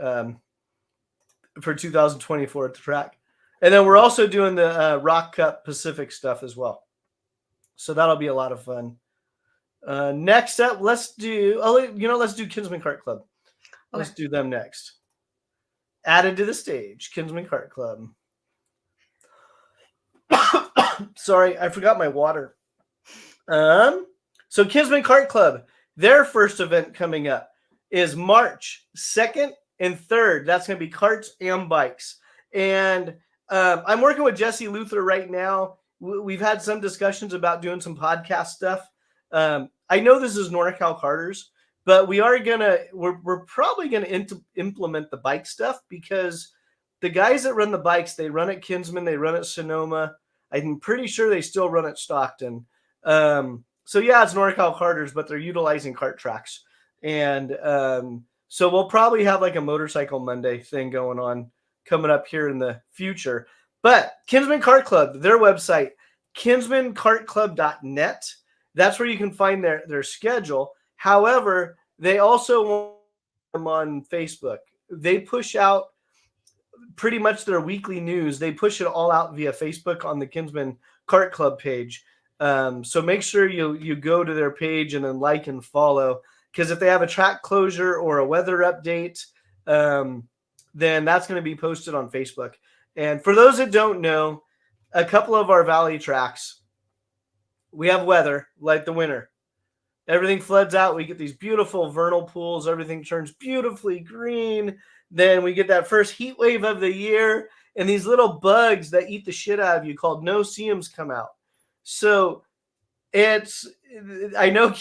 for 2024 at the track, and then we're also doing the Rock Cup Pacific stuff as well. So that'll be a lot of fun. Next up, let's do Kinsman Kart Club. Okay. Let's do them next. Added to the stage, Kinsman Kart Club. Sorry, I forgot my water. So Kinsman Kart Club, their first event coming up is March 2nd and 3rd. That's going to be karts and bikes. And I'm working with Jesse Luther right now. We've had some discussions about doing some podcast stuff. I know this is NorCal Karters, but we're probably gonna implement the bike stuff because the guys that run the bikes, they run at Kinsman, they run at Sonoma. I'm pretty sure they still run at Stockton. So yeah, it's NorCal Karters, but they're utilizing kart tracks, and so we'll probably have like a motorcycle Monday thing going on coming up here in the future. But Kinsman Kart Club, their website, kinsmankartclub.net. That's where you can find their schedule. However, they also want them on Facebook. They push out pretty much their weekly news. They push it all out via Facebook on the Kinsman Kart Club page. So make sure you go to their page and then like and follow, because if they have a track closure or a weather update, then that's going to be posted on Facebook. And for those that don't know, a couple of our valley tracks, we have weather like the winter. Everything floods out. We get these beautiful vernal pools. Everything turns beautifully green. Then we get that first heat wave of the year, and these little bugs that eat the shit out of you called no-see-ums come out. So I know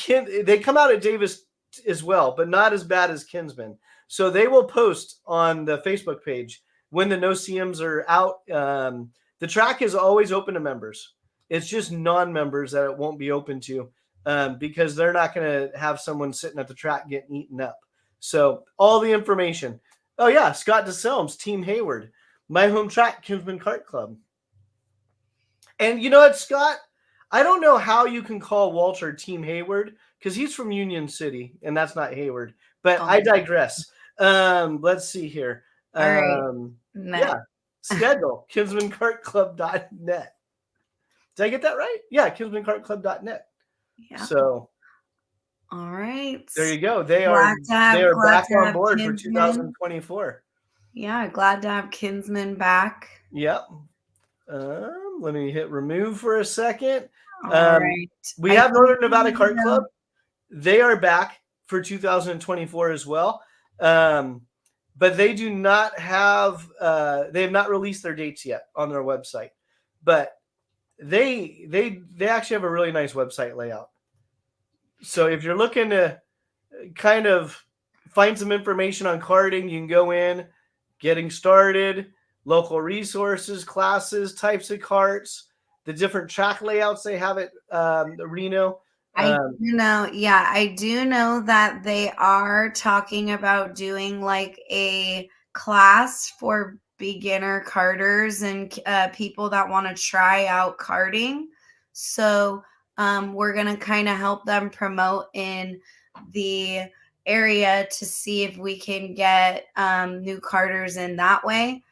they come out at Davis as well, but not as bad as Kinsman. So they will post on the Facebook page when the no-see-ums are out. The track is always open to members. It's just non-members that it won't be open to, because they're not going to have someone sitting at the track getting eaten up. So all the information. Oh yeah, Scott DeSelms, Team Hayward, my home track, Kinsman Kart Club. And you know what, Scott? I don't know how you can call Walter Team Hayward because he's from Union City and that's not Hayward. But I digress. Let's see here. All right. Yeah, schedule kinsmankartclub.net. Did I get that right? Yeah, kinsmankartclub.net. Yeah. So, all right. There you go. They are back on board for 2024. Yeah, glad to have Kinsman back. Yep. Let me hit remove for a second. All right. We have Northern Nevada Kart Club. They are back for 2024 as well. But they do not have they have not released their dates yet on their website. But they actually have a really nice website layout. So if you're looking to kind of find some information on karting, you can go in, getting started, local resources, classes, types of karts, the different track layouts they have at Reno. I do know that they are talking about doing like a class for beginner karters and people that want to try out karting. So we're going to kind of help them promote in the area to see if we can get new karters in that way.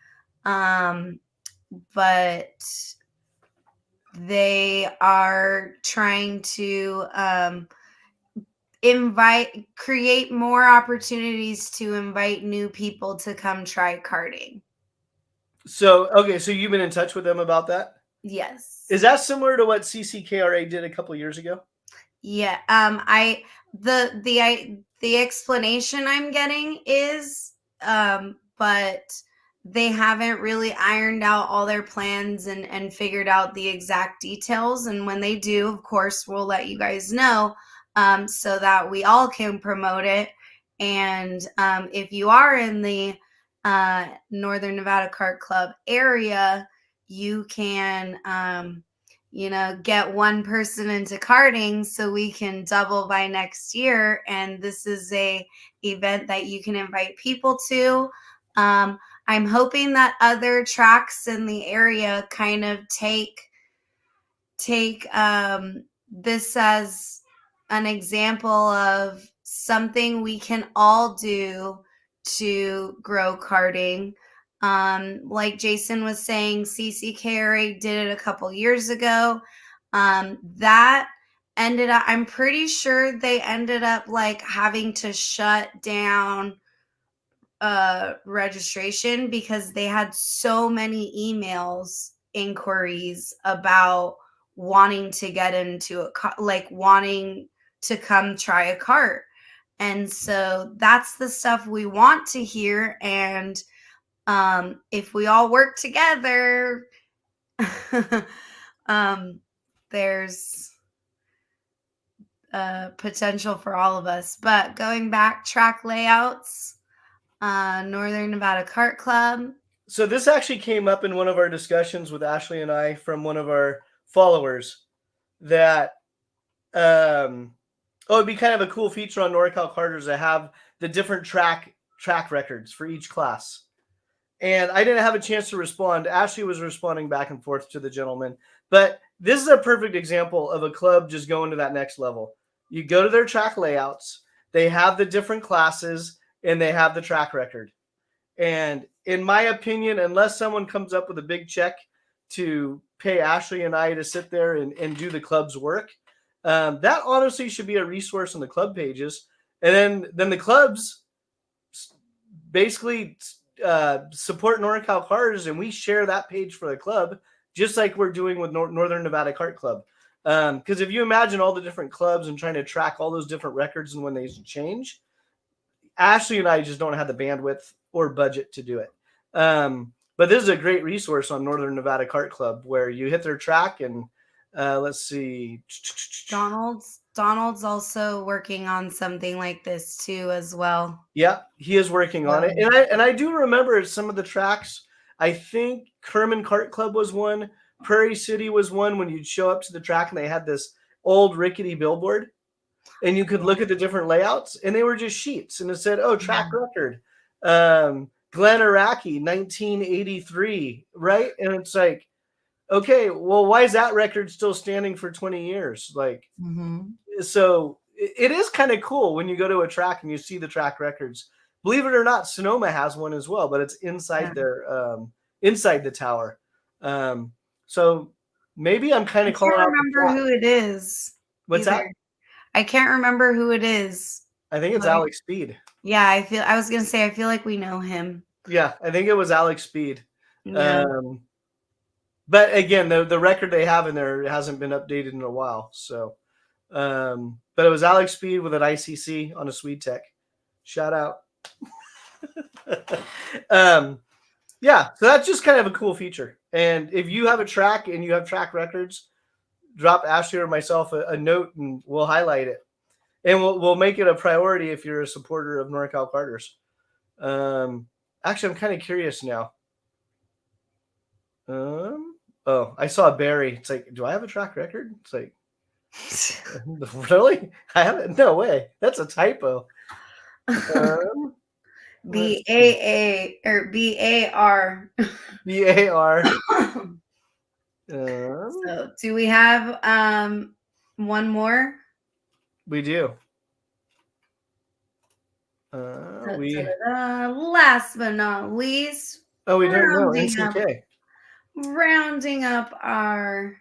But they are trying to create more opportunities to invite new people to come try karting. So you've been in touch with them about that? Yes. Is that similar to what CCKRA did a couple years ago? Yeah. The explanation I'm getting is, but they haven't really ironed out all their plans and figured out the exact details. And when they do, of course, we'll let you guys know, so that we all can promote it. And if you are in the Northern Nevada Kart Club area, you can get one person into karting so we can double by next year. And this is a event that you can invite people to. I'm hoping that other tracks in the area kind of take this as an example of something we can all do to grow karting. Like Jason was saying, CCKRA did it a couple years ago. That ended up, I'm pretty sure they ended up like having to shut down registration because they had so many inquiries about wanting to get into like wanting to come try a cart. And so that's the stuff we want to hear. And if we all work together, there's potential for all of us. But going back, track layouts, Northern Nevada Kart Club. So this actually came up in one of our discussions with Ashley and I from one of our followers that it'd be kind of a cool feature on Norcal Karters to have the different track records for each class. And I didn't have a chance to respond. Ashley was responding back and forth to the gentleman. But this is a perfect example of a club just going to that next level. You go to their track layouts, they have the different classes, and they have the track record. And in my opinion, unless someone comes up with a big check to pay Ashley and I to sit there and do the club's work, that honestly should be a resource on the club pages. And then the clubs basically support NorCal Cars, and we share that page for the club, just like we're doing with Northern Nevada Kart Club. Because if you imagine all the different clubs and trying to track all those different records and when they change, Ashley and I just don't have the bandwidth or budget to do it. But this is a great resource on Northern Nevada Kart Club where you hit their track and let's see. Donald's also working on something like this too as well. Yeah, he is working on it. And I do remember some of the tracks. I think Kerman Kart Club was one. Prairie City was one when you'd show up to the track and they had this old rickety billboard and you could look at the different layouts and they were just sheets and it said, oh, track record. Glen Iraqi, 1983, right? And it's like, okay, well, why is that record still standing for 20 years? Like, so it is kind of cool when you go to a track and you see the track records. Believe it or not, Sonoma has one as well, but it's inside their inside the tower. So maybe I'm kind of calling out. I can't remember who it is. What's that? I can't remember who it is. I think it's Alex Speed. Yeah, I was gonna say I feel like we know him. Yeah, I think it was Alex Speed. Yeah. But again, the record they have in there hasn't been updated in a while. So, but it was Alex Speed with an ICC on a Swede Tech. Shout out. Yeah, so that's just kind of a cool feature. And if you have a track and you have track records, drop Ashley or myself a note and we'll highlight it. And we'll make it a priority if you're a supporter of NorCal Karters. Actually, I'm kind of curious now. Oh, I saw Barry. It's like, do I have a track record? It's like, really? I haven't. No way. That's a typo. BAA or BAR. BAR. So, do we have one more? We do. Last but not least. Oh, we don't know. NCK. Rounding up our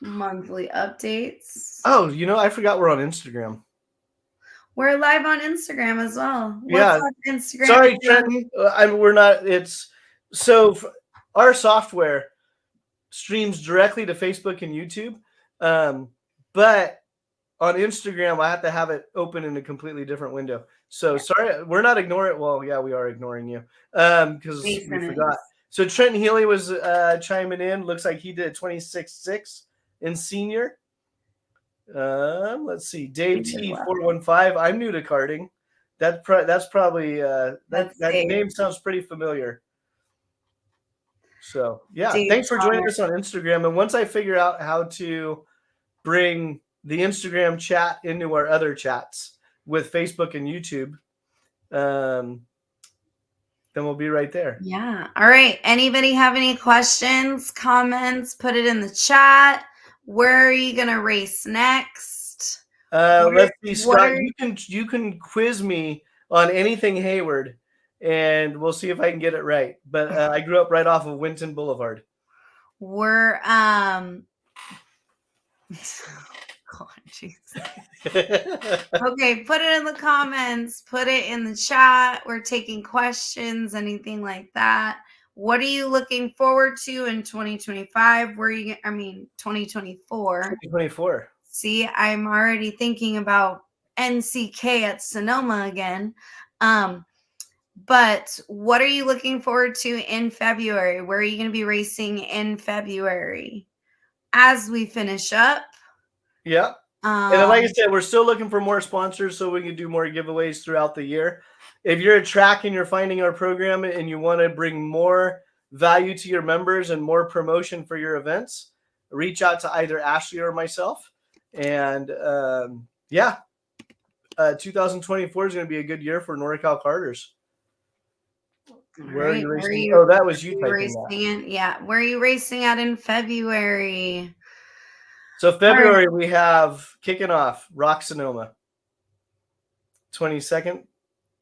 monthly updates. Oh, I forgot we're on Instagram. We're live on Instagram as well. What's on Instagram? Sorry, Trenton. We're not. It's so our software streams directly to Facebook and YouTube, But on Instagram, I have to have it open in a completely different window. So sorry, we're not ignoring. Well, yeah, we are ignoring you because we forgot. So Trent Healy was chiming in. Looks like he did 26.6 in senior. Let's see, Dave T415. I'm new to karting. That's probably that name sounds pretty familiar. So yeah, thanks for joining us on Instagram. And once I figure out how to bring the Instagram chat into our other chats with Facebook and YouTube, then we'll be right there. Yeah. All right. Anybody have any questions, comments? Put it in the chat. Where are you gonna race next? Let's see, Scott. You can quiz me on anything Hayward, and we'll see if I can get it right. But I grew up right off of Winton Boulevard. We're God, jeez. Okay, put it in the comments, put it in the chat. We're taking questions, anything like that. What are you looking forward to in 2025? 2024. 2024. See, I'm already thinking about NCK at Sonoma again. But what are you looking forward to in February? Where are you going to be racing in February as we finish up? Yeah. And then, like I said, we're still looking for more sponsors so we can do more giveaways throughout the year. If you're a track and you're finding our program and you want to bring more value to your members and more promotion for your events, reach out to either Ashley or myself. And 2024 is going to be a good year for Norcal Karters. Where are you racing? Oh, that was you typing that. Yeah. Where are you racing at in February? So February, we have kicking off Rock Sonoma. 22nd,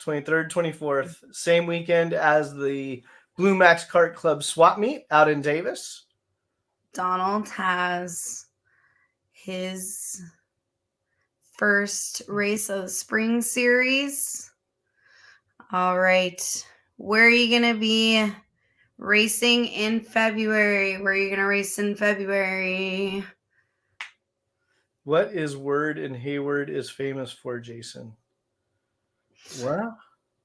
23rd, 24th. Same weekend as the Blue Max Kart Club swap meet out in Davis. Donald has his first race of the spring series. All right. Where are you going to be racing in February? Where are you going to race in February? What is word in Hayward is famous for, Jason? Well,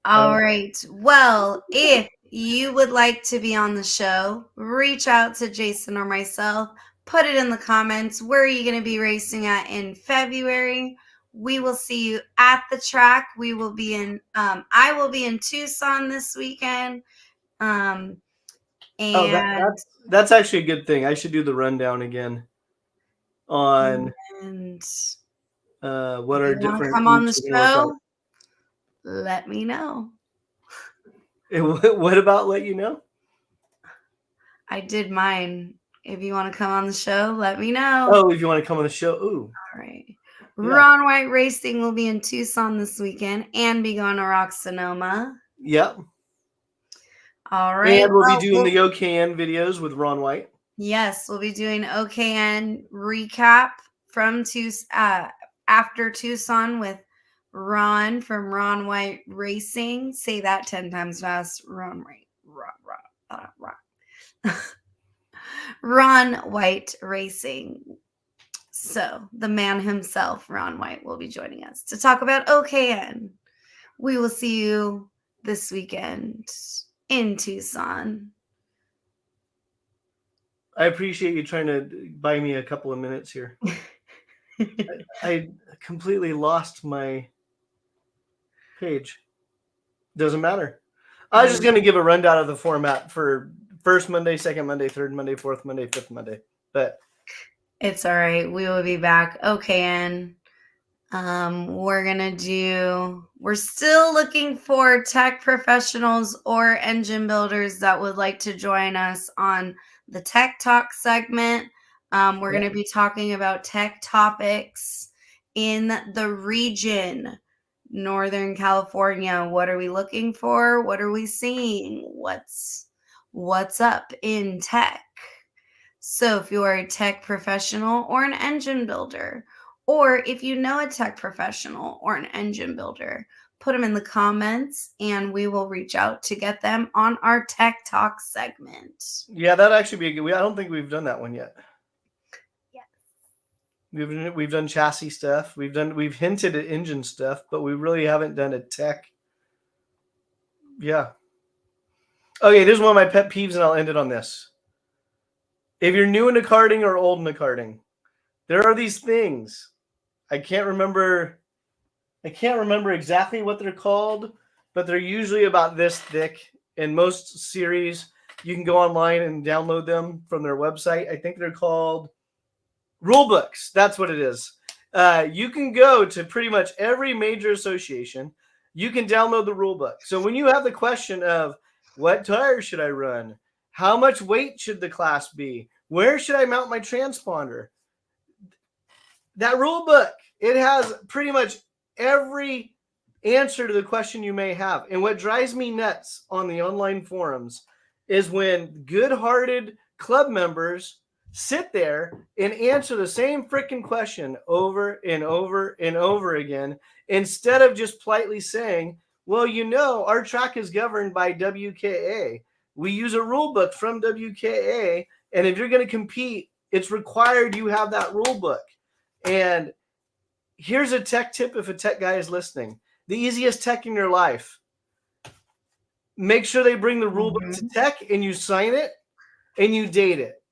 all right. Well, if you would like to be on the show, reach out to Jason or myself. Put it in the comments. Where are you going to be racing at in February? We will see you at the track. We will be in. I will be in Tucson this weekend. And that's actually a good thing. I should do the rundown again on what are different. Come on the show. Let me know. What about let you know? I did mine. If you want to come on the show, let me know. Oh, if you want to come on the show. Ooh. All right. Yeah. Ron White Racing will be in Tucson this weekend and be going to Rock Sonoma. Yep. All right. And we'll be doing the OKN videos with Ron White. Yes, we'll be doing OKN recap from after Tucson with Ron from Ron White Racing. Say that 10 times fast. Ron White. Ron White Racing. So the man himself, Ron White, will be joining us to talk about OKN. We will see you this weekend in Tucson. I appreciate you trying to buy me a couple of minutes here. I completely lost my page. Doesn't matter. I was just going to give a rundown of the format for first Monday, second Monday, third Monday, fourth Monday, fifth Monday. But it's all right. We will be back. OKN. We're still looking for tech professionals or engine builders that would like to join us on the Tech Talk segment. We're going to be talking about tech topics in the region, Northern California. What are we looking for? What are we seeing? What's up in tech? So if you are a tech professional or an engine builder, or if you know a tech professional or an engine builder, put them in the comments and we will reach out to get them on our Tech Talk segment. Yeah, that'd actually be a good. I don't think we've done that one yet. Yes. We've done chassis stuff. We've hinted at engine stuff, but we really haven't done a tech. Yeah. Okay, this is one of my pet peeves, and I'll end it on this. If you're new into karting or old into karting, there are these things. I can't remember exactly what they're called, but they're usually about this thick. In most series, you can go online and download them from their website. I think they're called rule books. That's what it is. You can go to pretty much every major association. You can download the rule book. So when you have the question of what tires should I run, how much weight should the class be, where should I mount my transponder, that rule book, it has pretty much every answer to the question you may have. And what drives me nuts on the online forums is when good-hearted club members sit there and answer the same freaking question over and over and over again, instead of just politely saying, well, our track is governed by WKA. We use a rule book from WKA, and if you're going to compete, it's required you have that rule book. And here's a tech tip if a tech guy is listening. The easiest tech in your life. Make sure they bring the rule book to tech, and you sign it and you date it.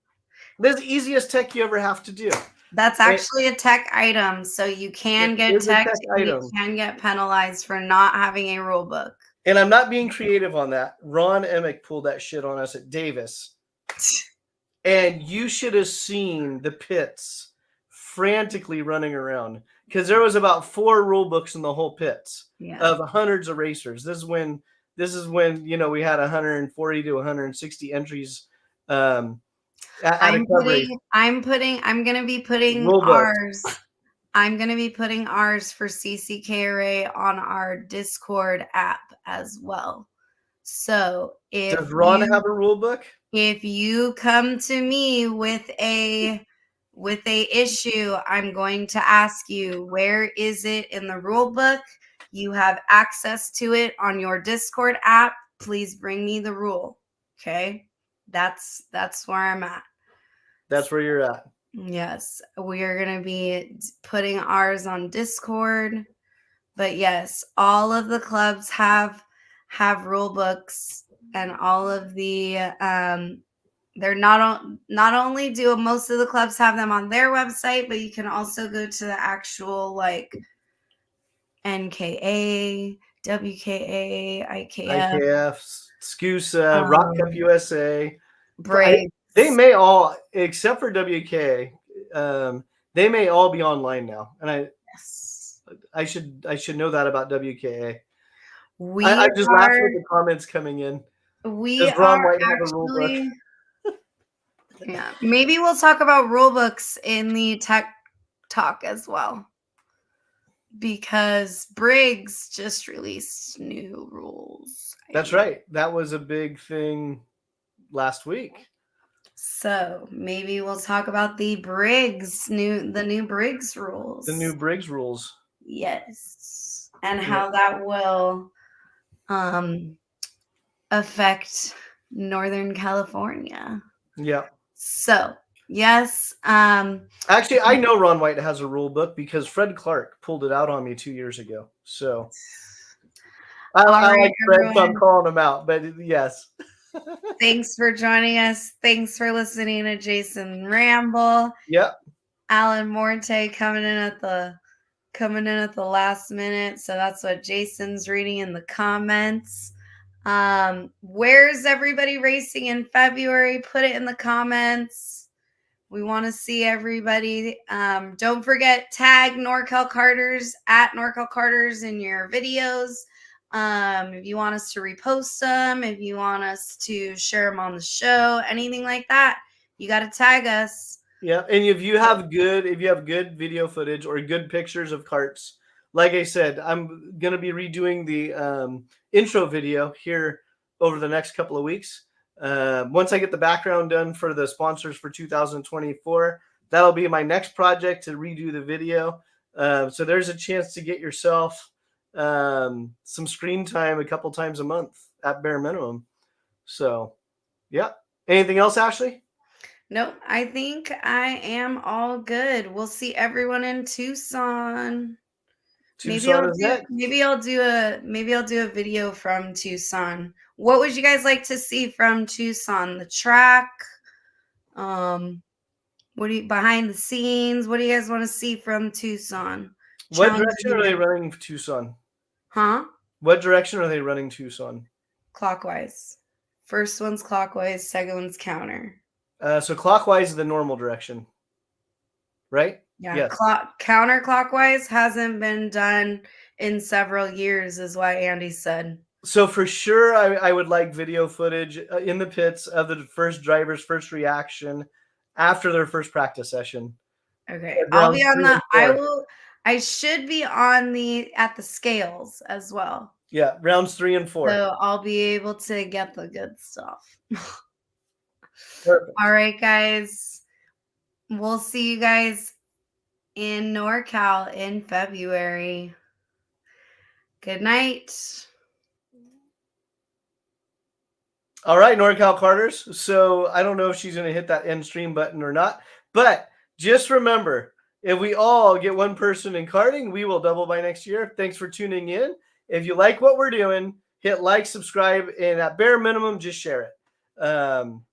That's the easiest tech you ever have to do. That's actually a tech item, so you can get teched and you can get penalized for not having a rule book. And I'm not being creative on that. Ron Emick pulled that shit on us at Davis. And you should have seen the pits frantically running around, because there was about 4 rule books in the whole pits of hundreds of racers. This is when we had 140 to 160 entries. I'm gonna be putting ours. I'm gonna be putting ours for CCKRA on our Discord app as well. So does Ron have a rule book? If you come to me with a issue, I'm going to ask you, where is it in the rule book? You have access to it on your Discord app. Please bring me the rule. Okay? That's where I'm at. That's where you're at. Yes, we are going to be putting ours on Discord. But yes, all of the clubs have rule books, and all of the they're not only do most of the clubs have them on their website, but you can also go to the actual like NKA, WKA, IKF, SCUSA, Rock Cup USA. Briggs. They may all, except for WK, they may all be online now. And I should know that about WKA. I just laughed at the comments coming in. We are actually, yeah. Maybe we'll talk about rule books in the tech talk as well, because Briggs just released new rules. That's right. That was a big thing last week. So maybe we'll talk about the new Briggs rules. The new Briggs rules. Yes. And how that will affect Northern California. Yeah. So, yes. Actually, I know Ron White has a rule book because Fred Clark pulled it out on me 2 years ago. So I like Fred, so I'm calling him out. But yes. Thanks for joining us. Thanks for listening to Jason ramble. Yep. Alan Morte coming in at the last minute. So that's what Jason's reading in the comments. Where's everybody racing in February? Put it in the comments. We want to see everybody. Don't forget, tag Norcal Karters at Norcal Karters in your videos. If you want us to repost them, if you want us to share them on the show, anything like that, you got to tag us. Yeah, and if you have good video footage or good pictures of karts, like I said, I'm gonna be redoing the intro video here over the next couple of weeks. Once I get the background done for the sponsors for 2024, that'll be my next project to redo the video. So there's a chance to get yourself some screen time a couple times a month at bare minimum. So, yeah. Anything else, Ashley? Nope, I think I am all good. We'll see everyone in Tucson. Tucson is next. Maybe I'll do a video from Tucson. What would you guys like to see from Tucson? The track? What do you behind the scenes? What do you guys want to see from Tucson? What Challenge direction are they video. running Tucson? Huh? What direction are they running Tucson? Clockwise. First one's clockwise, second one's counter. So clockwise is the normal direction, right? Yeah, Yes. counterclockwise hasn't been done in several years, is what Andy said. So for sure, I would like video footage in the pits of the first driver's first reaction after their first practice session. Okay, At I'll rounds be on 3 the. and 4. I should be on at the scales as well. Yeah, rounds 3 and 4. So I'll be able to get the good stuff. Perfect. All right, guys. We'll see you guys in NorCal in February. Good night. All right, NorCal Carters. So I don't know if she's going to hit that end stream button or not, but just remember, if we all get one person in karting, we will double by next year. Thanks for tuning in. If you like what we're doing, hit like, subscribe, and at bare minimum, just share it.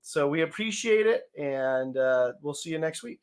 So we appreciate it, and we'll see you next week.